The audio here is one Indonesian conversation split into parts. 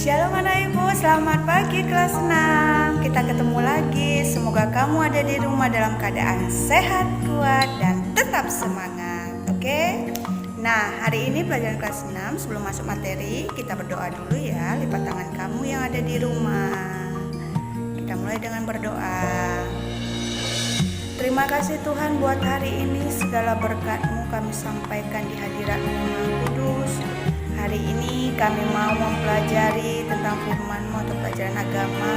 Shalom anak ibu, selamat pagi kelas 6. Kita ketemu lagi. Semoga kamu ada di rumah dalam keadaan sehat, kuat, dan tetap semangat. Oke? Nah, hari ini pelajaran kelas 6. Sebelum masuk materi, kita berdoa dulu ya. Lipat tangan kamu yang ada di rumah. Kita mulai dengan berdoa. Terima kasih Tuhan buat hari ini. Segala berkat-Mu kami sampaikan di hadirat-Mu yang kudus. Hari ini kami mau mempelajari tentang firman-Mu atau pelajaran agama.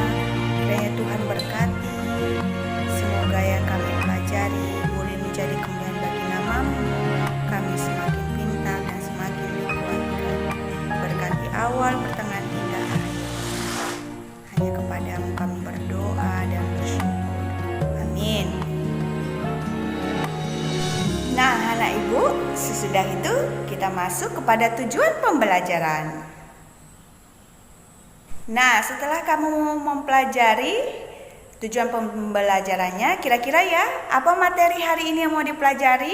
Kiranya Tuhan berkati. Semoga yang kami pelajari boleh menjadi kemuliaan bagi nama-Mu. Kami semakin pintar dan semakin dikuatkan. Berkati awal, pertengahan, hingga akhir. Hanya kepadamu kami berdoa dan bersyukur. Amin. Nah, anak ibu, sesudah itu kita masuk kepada tujuan pembelajaran. Nah, setelah kamu mempelajari tujuan pembelajarannya, kira-kira ya, apa materi hari ini yang mau dipelajari?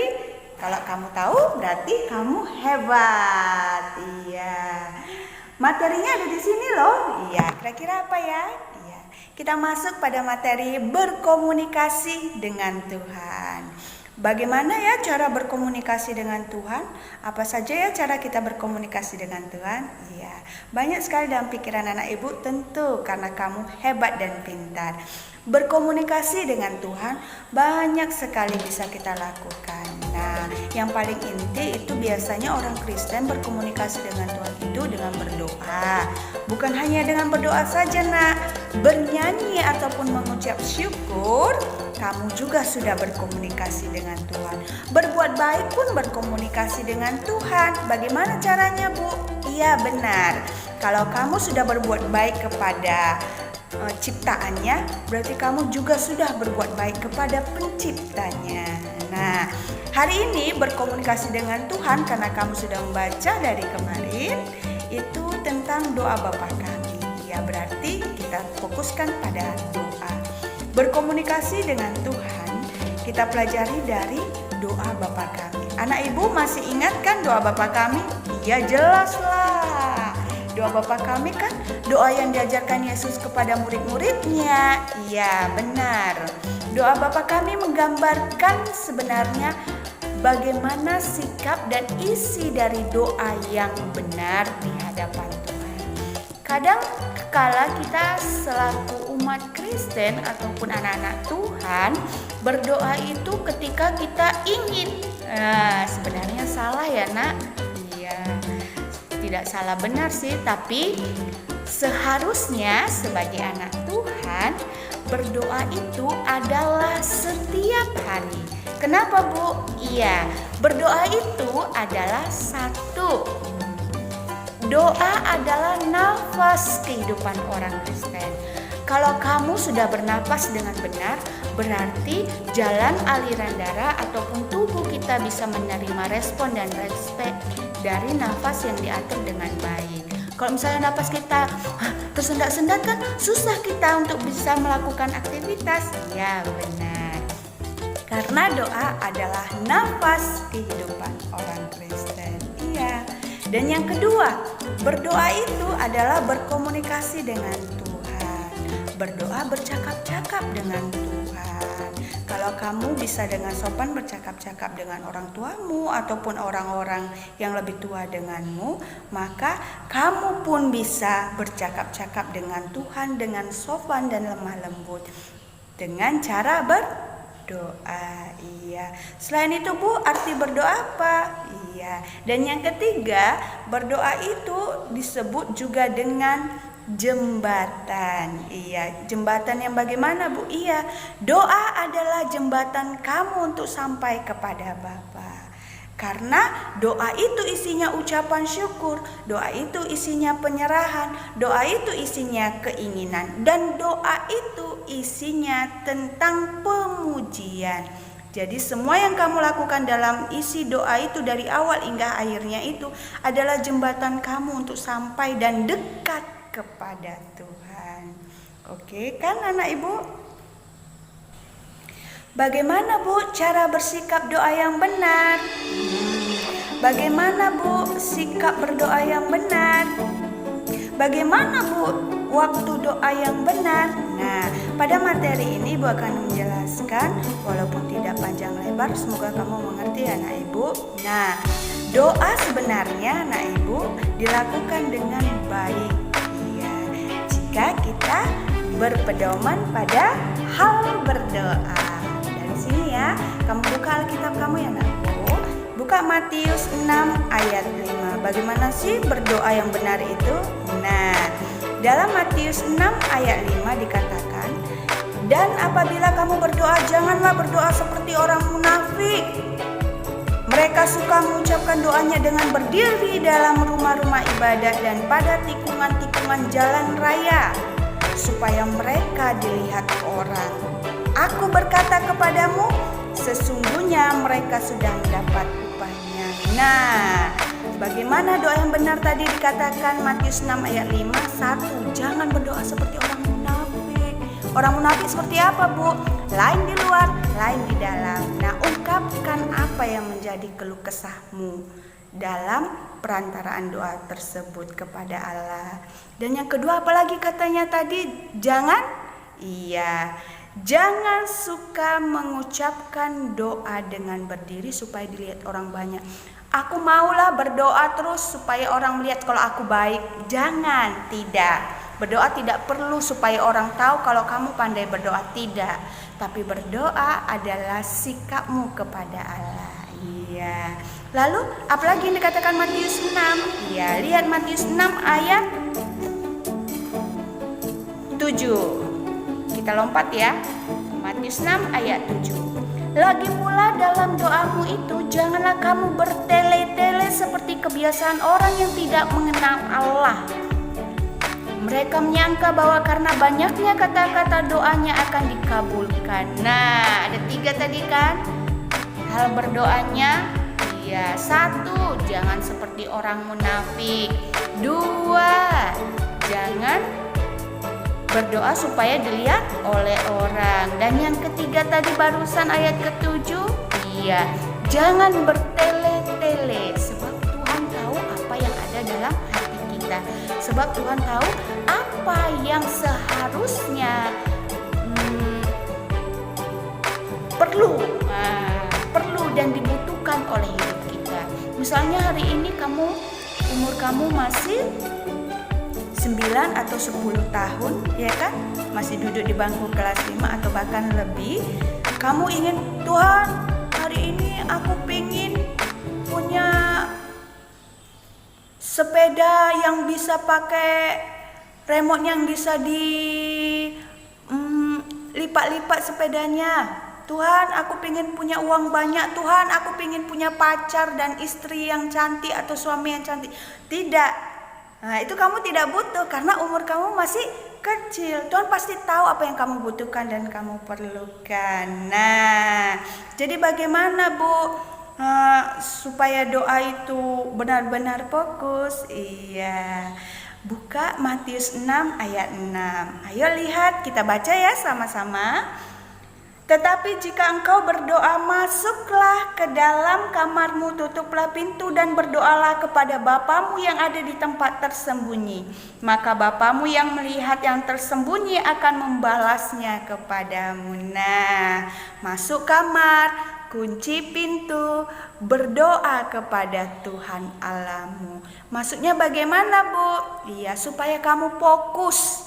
Kalau kamu tahu, berarti kamu hebat. Iya. Materinya ada di sini loh. Iya, kira-kira apa ya? Iya. Kita masuk pada materi berkomunikasi dengan Tuhan. Bagaimana ya cara berkomunikasi dengan Tuhan? Apa saja ya cara kita berkomunikasi dengan Tuhan? Iya, banyak sekali dalam pikiran anak ibu, tentu karena kamu hebat dan pintar. Berkomunikasi dengan Tuhan banyak sekali bisa kita lakukan. Nah, yang paling inti itu biasanya orang Kristen berkomunikasi dengan Tuhan itu dengan berdoa. Bukan hanya dengan berdoa saja, nak. Bernyanyi ataupun mengucap syukur, kamu juga sudah berkomunikasi dengan Tuhan. Berbuat baik pun berkomunikasi dengan Tuhan. Bagaimana caranya, Bu? Iya, benar. Kalau kamu sudah berbuat baik kepada ciptaannya, berarti kamu juga sudah berbuat baik kepada penciptanya. Nah, hari ini berkomunikasi dengan Tuhan karena kamu sudah membaca dari kemarin itu tentang doa Bapa kami. Ya, berarti kita fokuskan pada doa. Berkomunikasi dengan Tuhan kita pelajari dari doa Bapa kami. Anak ibu masih ingat kan doa Bapa kami? Iya, jelaslah. Doa Bapa kami kan doa yang diajarkan Yesus kepada murid-muridnya. Iya, benar. Doa Bapa kami menggambarkan sebenarnya bagaimana sikap dan isi dari doa yang benar di hadapan Tuhan. Kadang kala kita selaku umat Kristen ataupun anak-anak Tuhan berdoa itu ketika kita ingin. Sebenarnya salah ya, nak? Iya, tidak salah benar sih, tapi seharusnya sebagai anak Tuhan berdoa itu adalah setiap hari. Kenapa, Bu? Iya, berdoa itu adalah satu. Doa adalah nafas kehidupan orang Kristen. Kalau kamu sudah bernapas dengan benar, berarti jalan aliran darah ataupun tubuh kita bisa menerima respon dan respek dari nafas yang diatur dengan baik. Kalau misalnya nafas kita tersendat-sendat kan susah kita untuk bisa melakukan aktivitas. Ya, benar. Karena doa adalah nafas kehidupan orang Kristen. Iya. Dan yang kedua, berdoa itu adalah berkomunikasi dengan Tuhan. Berdoa bercakap-cakap dengan Tuhan. Kalau kamu bisa dengan sopan bercakap-cakap dengan orang tuamu ataupun orang-orang yang lebih tua denganmu, maka kamu pun bisa bercakap-cakap dengan Tuhan dengan sopan dan lemah lembut dengan cara berdoa. Iya. Selain itu, Bu, arti berdoa apa? Iya. Dan yang ketiga, berdoa itu disebut juga dengan jembatan. Iya, jembatan yang bagaimana, Bu? Iya, doa adalah jembatan kamu untuk sampai kepada Bapa. Karena doa itu isinya ucapan syukur, doa itu isinya penyerahan, doa itu isinya keinginan, dan doa itu isinya tentang pemujian. Jadi semua yang kamu lakukan dalam isi doa itu dari awal hingga akhirnya itu adalah jembatan kamu untuk sampai dan dekat kepada Tuhan. Oke kan anak ibu? Bagaimana, Bu, cara bersikap doa yang benar? Bagaimana, Bu, sikap berdoa yang benar? bagaimana Bu waktu doa yang benar? Nah, pada materi ini Ibu akan menjelaskan walaupun tidak panjang lebar, semoga kamu mengerti anak Ibu. Nah, doa sebenarnya anak Ibu dilakukan dengan baik. Iya, jika kita berpedoman pada hal berdoa. Dari sini ya, kamu buka Alkitab kamu ya anakku. Buka Matius 6 ayat 5. Bagaimana sih berdoa yang benar itu? Nah, dalam Matius 6 ayat 5 dikatakan, dan apabila kamu berdoa, janganlah berdoa seperti orang munafik. Mereka suka mengucapkan doanya dengan berdiri dalam rumah-rumah ibadat dan pada tikungan-tikungan jalan raya, supaya mereka dilihat orang. Aku berkata kepadamu, sesungguhnya mereka sudah mendapat upahnya. Nah, bagaimana doa yang benar tadi dikatakan Matius 6 ayat 5? 1. Jangan berdoa seperti orang munafik. Orang munafik seperti apa Bu? Lain di luar, lain di dalam. Nah, ungkapkan apa yang menjadi keluh kesahmu dalam perantaraan doa tersebut kepada Allah. Dan yang kedua apalagi katanya tadi? Jangan suka mengucapkan doa dengan berdiri supaya dilihat orang banyak. Aku maulah berdoa terus supaya orang melihat kalau aku baik. Jangan, tidak. Berdoa tidak perlu supaya orang tahu kalau kamu pandai berdoa, tidak. Tapi berdoa adalah sikapmu kepada Allah. Iya. Lalu apalagi yang dikatakan Matius 6? Iya, lihat Matius 6 ayat 7. Kita lompat ya. Matius 6 ayat 7. Lagi pula dalam doamu itu janganlah kamu bertele-tele seperti kebiasaan orang yang tidak mengenal Allah. Mereka menyangka bahwa karena banyaknya kata-kata doanya akan dikabulkan. Nah, ada 3 tadi kan hal berdoanya. Iya, 1, jangan seperti orang munafik. 2, jangan berdoa supaya dilihat oleh orang. Dan yang ketiga tadi barusan ayat ke-7, iya, jangan bertele-tele, sebab Tuhan tahu apa yang ada dalam hati kita. Sebab Tuhan tahu apa yang seharusnya perlu dan dibutuhkan oleh hidup kita. Misalnya hari ini umur kamu masih 9 atau 10 tahun, ya kan? Masih duduk di bangku kelas 5 atau bahkan lebih. Kamu ingin, Tuhan, hari ini aku pengen punya sepeda yang bisa pakai remote yang bisa lipat-lipat sepedanya. Tuhan, aku pengen punya uang banyak. Tuhan, aku pengen punya pacar dan istri yang cantik atau suami yang cantik. Tidak. Nah, itu kamu tidak butuh karena umur kamu masih kecil. Tuhan pasti tahu apa yang kamu butuhkan dan kamu perlukan. Nah, jadi bagaimana Bu supaya doa itu benar-benar fokus? Iya. Buka Matius 6 ayat 6. Ayo lihat, kita baca ya sama-sama. Tetapi jika engkau berdoa, masuklah ke dalam kamarmu, tutuplah pintu dan berdoalah kepada Bapamu yang ada di tempat tersembunyi. Maka Bapamu yang melihat yang tersembunyi akan membalasnya kepadamu. Nah, masuk kamar, kunci pintu, berdoa kepada Tuhan Allahmu. Maksudnya bagaimana Bu? Iya, supaya kamu fokus.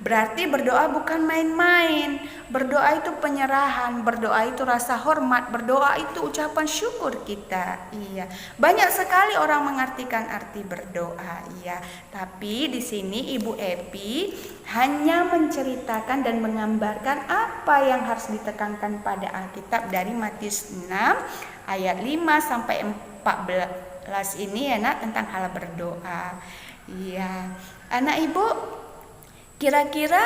Berarti berdoa bukan main-main. Berdoa itu penyerahan, berdoa itu rasa hormat, berdoa itu ucapan syukur kita. Iya. Banyak sekali orang mengartikan arti berdoa, iya. Tapi di sini Ibu Epi hanya menceritakan dan menggambarkan apa yang harus ditekankan pada Alkitab dari Matius 6 ayat 5 sampai 14 ini ya Nak, tentang hal berdoa. Iya. Anak Ibu, kira-kira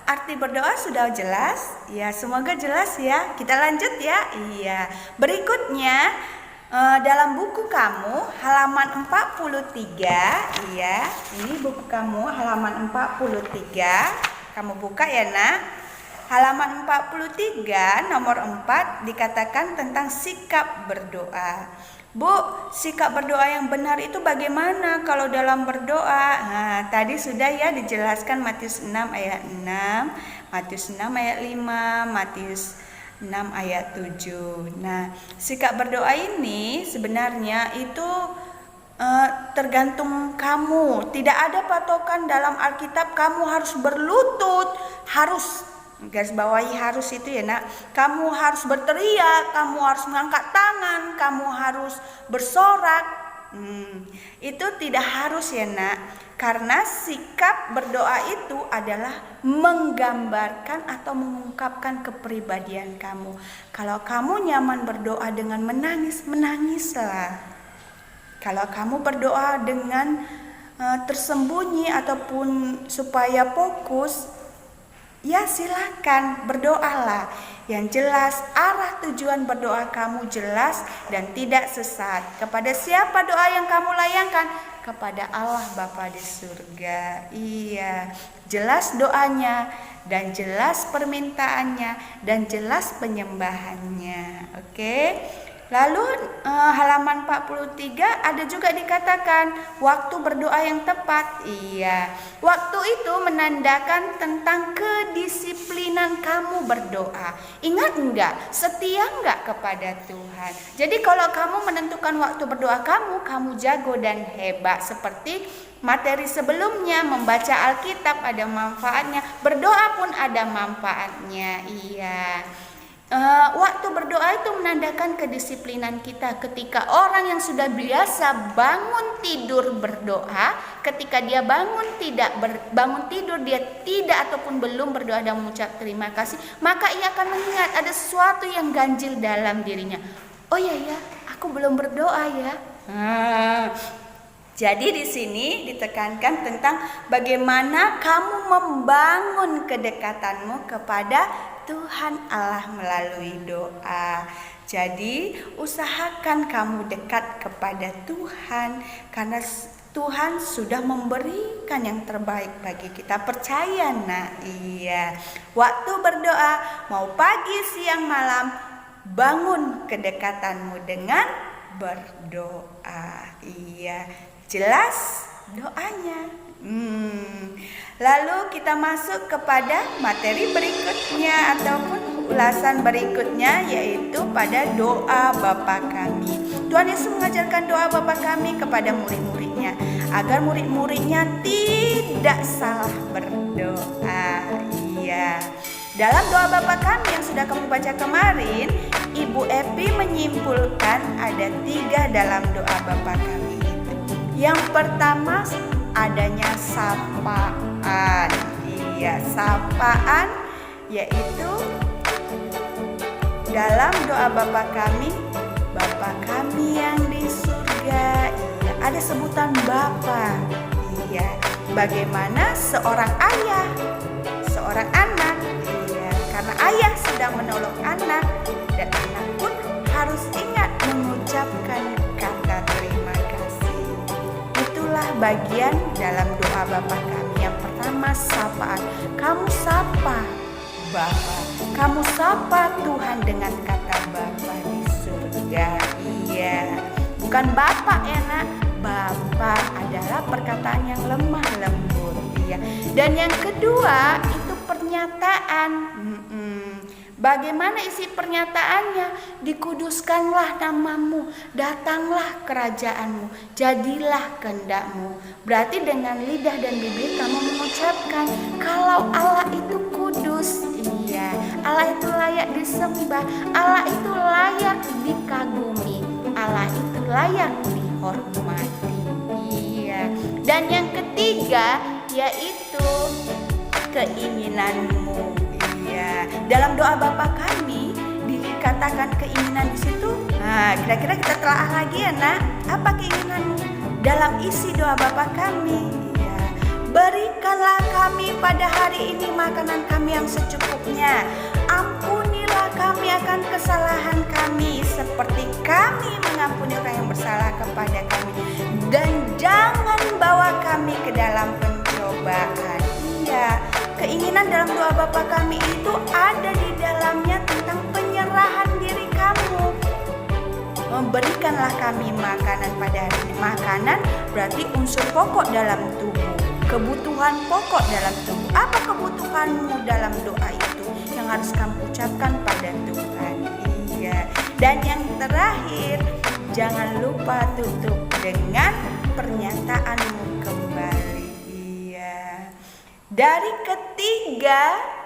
arti berdoa sudah jelas? Ya, semoga jelas ya. Kita lanjut ya. Iya. Berikutnya dalam buku kamu halaman 43, iya. Ini buku kamu halaman 43. Kamu buka ya, Nak. Halaman 43 nomor 4 dikatakan tentang sikap berdoa. Bu, sikap berdoa yang benar itu bagaimana kalau dalam berdoa? Nah, tadi sudah ya dijelaskan Matius 6 ayat 6, Matius 6 ayat 5, Matius 6 ayat 7. Nah, sikap berdoa ini sebenarnya itu tergantung kamu. Tidak ada patokan dalam Alkitab kamu harus berlutut, harus, garis bawahi harus itu ya nak. Kamu harus berteriak, kamu harus mengangkat tangan, kamu harus bersorak. Itu tidak harus ya nak. Karena sikap berdoa itu adalah menggambarkan atau mengungkapkan kepribadian kamu. Kalau kamu nyaman berdoa dengan menangis, menangislah. Kalau kamu berdoa dengan tersembunyi ataupun supaya fokus, ya silakan berdoalah. Yang jelas arah tujuan berdoa kamu jelas dan tidak sesat. Kepada siapa doa yang kamu layangkan? Kepada Allah Bapa di surga. Iya, jelas doanya dan jelas permintaannya dan jelas penyembahannya. Oke. Lalu halaman 43 ada juga dikatakan waktu berdoa yang tepat. Iya, waktu itu menandakan tentang kedisiplinan kamu berdoa. Ingat enggak? Setia enggak kepada Tuhan? Jadi kalau kamu menentukan waktu berdoa kamu jago dan hebat. Seperti materi sebelumnya, membaca Alkitab ada manfaatnya, berdoa pun ada manfaatnya. Iya. Waktu berdoa itu menandakan kedisiplinan kita. Ketika orang yang sudah biasa bangun tidur berdoa, ketika dia bangun tidur dia tidak ataupun belum berdoa dan mengucap terima kasih, maka ia akan mengingat ada sesuatu yang ganjil dalam dirinya. Oh iya ya, aku belum berdoa ya. Jadi di sini ditekankan tentang bagaimana kamu membangun kedekatanmu kepada Tuhan Allah melalui doa. Jadi usahakan kamu dekat kepada Tuhan karena Tuhan sudah memberikan yang terbaik bagi kita. Percaya nak? Iya. Waktu berdoa mau pagi, siang, malam, bangun kedekatanmu dengan berdoa. Iya. Jelas doanya. Lalu kita masuk kepada materi berikutnya ataupun ulasan berikutnya, yaitu pada doa Bapa Kami. Tuhan Yesus mengajarkan doa Bapa Kami kepada murid-muridnya agar murid-muridnya tidak salah berdoa. Iya. Dalam doa Bapa Kami yang sudah kamu baca kemarin, Ibu Epi menyimpulkan ada 3 dalam doa Bapa Kami itu. Yang pertama, adanya sapaan. Iya, sapaan yaitu dalam doa Bapa Kami, Bapa Kami yang di surga. Iya, ada sebutan Bapa. Iya, bagaimana seorang ayah, seorang anak. Iya, karena ayah sedang menolong anak dan anak pun harus ingat mengucapkan kata terima kasih. Itulah bagian dalam doa Bapa Kami. Yang pertama, sapaan. Kamu sapa Bapa. Kamu sapa Tuhan dengan kata Bapa di surga. Iya. Bukan Bapa enak. Bapa adalah perkataan yang lemah lembut. Iya. Dan yang kedua itu pernyataan. Bagaimana isi pernyataannya? Dikuduskanlah namamu, datanglah kerajaanmu, jadilah kehendakmu. Berarti dengan lidah dan bibir kamu mengucapkan kalau Allah itu kudus. Iya, Allah itu layak disembah, Allah itu layak dikagumi, Allah itu layak dihormati. Iya. Dan yang ketiga yaitu keinginanmu. Ya, dalam doa Bapa Kami dikatakan keinginan di situ. Nah, kira-kira kita telaah lagi ya nak. Apa keinginanmu dalam isi doa Bapa Kami? Ya, berikanlah kami pada hari ini makanan kami yang secukupnya. Ampunilah kami akan kesalahan kami seperti kami mengampuni orang yang bersalah kepada kami. Dan jangan bawa kami ke dalam pencobaan. Iya. keinginan dalam doa Bapa Kami itu ada di dalamnya tentang penyerahan diri kamu. Berikanlah kami makanan pada hari ini. Makanan berarti unsur pokok dalam tubuh, kebutuhan pokok dalam tubuh. Apa kebutuhanmu dalam doa itu yang harus kamu ucapkan pada Tuhan? Iya. Dan yang terakhir, jangan lupa tutup dengan pernyataanmu kembali. Iya. Dari ketiga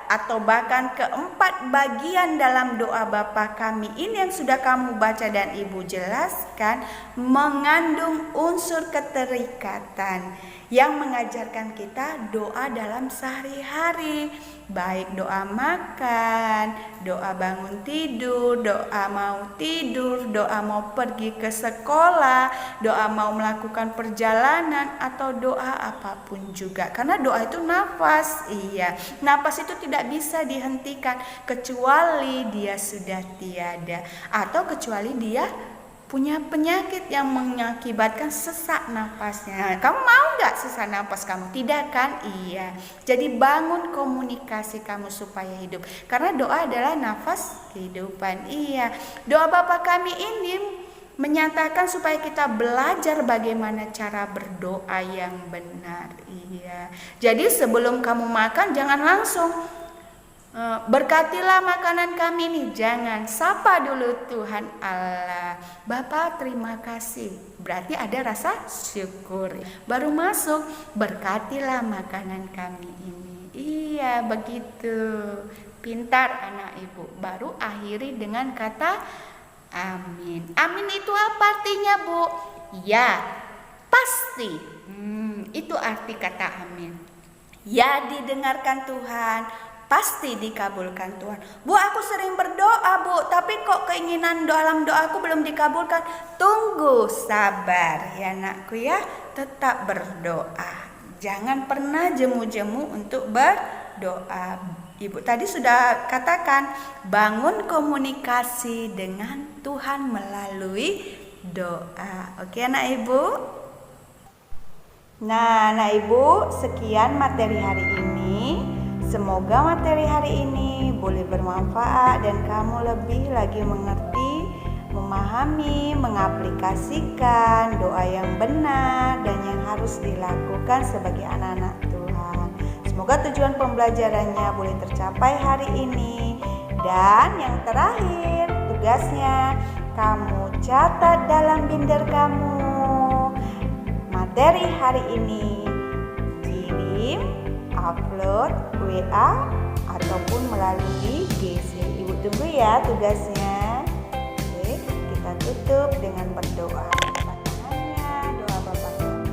atau bahkan keempat bagian dalam doa Bapa Kami ini yang sudah kamu baca dan Ibu jelaskan, mengandung unsur keterikatan yang mengajarkan kita doa dalam sehari-hari, baik doa makan, doa bangun tidur, doa mau tidur, doa mau pergi ke sekolah, doa mau melakukan perjalanan, atau doa apapun juga. Karena doa itu nafas. Iya, nafas itu tidak bisa dihentikan kecuali dia sudah tiada, atau kecuali dia punya penyakit yang mengakibatkan sesak nafasnya. Kamu mau gak sesak nafas kamu? Tidak kan? Iya. Jadi bangun komunikasi kamu supaya hidup. Karena doa adalah nafas kehidupan. Iya. Doa Bapa Kami ini menyatakan supaya kita belajar bagaimana cara berdoa yang benar. Iya. Jadi sebelum kamu makan jangan langsung berkatilah makanan kami ini. Jangan, sapa dulu Tuhan Allah. Bapa terima kasih. Berarti ada rasa syukur. Baru masuk, berkatilah makanan kami ini. Iya, begitu. Pintar anak Ibu. Baru akhiri dengan kata amin. Amin itu apa artinya, Bu? Ya, pasti. Itu arti kata amin. Ya, didengarkan Tuhan, pasti dikabulkan Tuhan. Bu, aku sering berdoa, Bu, tapi kok keinginan dalam doaku belum dikabulkan. Tunggu, sabar ya anakku ya. Tetap berdoa. Jangan pernah jemu-jemu untuk berdoa. Ibu tadi sudah katakan, bangun komunikasi dengan Tuhan melalui doa. Oke anak Ibu? Nah anak Ibu, sekian materi hari ini. Semoga materi hari ini boleh bermanfaat dan kamu lebih lagi mengerti, memahami, mengaplikasikan doa yang benar dan yang harus dilakukan sebagai anak-anak Tuhan. Semoga tujuan pembelajarannya boleh tercapai hari ini. Dan yang terakhir, tugasnya kamu catat dalam binder kamu materi hari ini. Kirim, upload WA ataupun melalui GC. Ibu tunggu ya tugasnya. Oke, kita tutup dengan berdoa. Pasangannya doa Bapa Kami.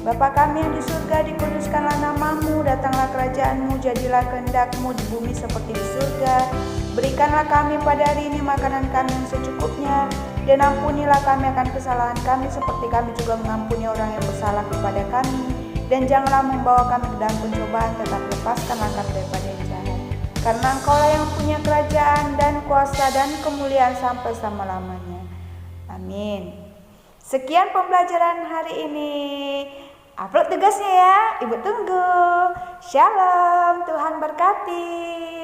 Bapa Kami yang di surga, dikuduskanlah namamu, datanglah kerajaanmu, jadilah kehendakmu di bumi seperti di surga. Berikanlah kami pada hari ini makanan kami yang secukupnya, dan ampunilah kami akan kesalahan kami seperti kami juga mengampuni orang yang bersalah kepada kami. Dan janganlah membawa kami ke dalam pencobaan, tetapi lepaskanlah kami daripada yang jahat. Karena Engkaulah yang punya kerajaan dan kuasa dan kemuliaan sampai selama-lamanya. Amin. Sekian pembelajaran hari ini. Upload tugasnya ya, Ibu tunggu. Shalom, Tuhan berkati.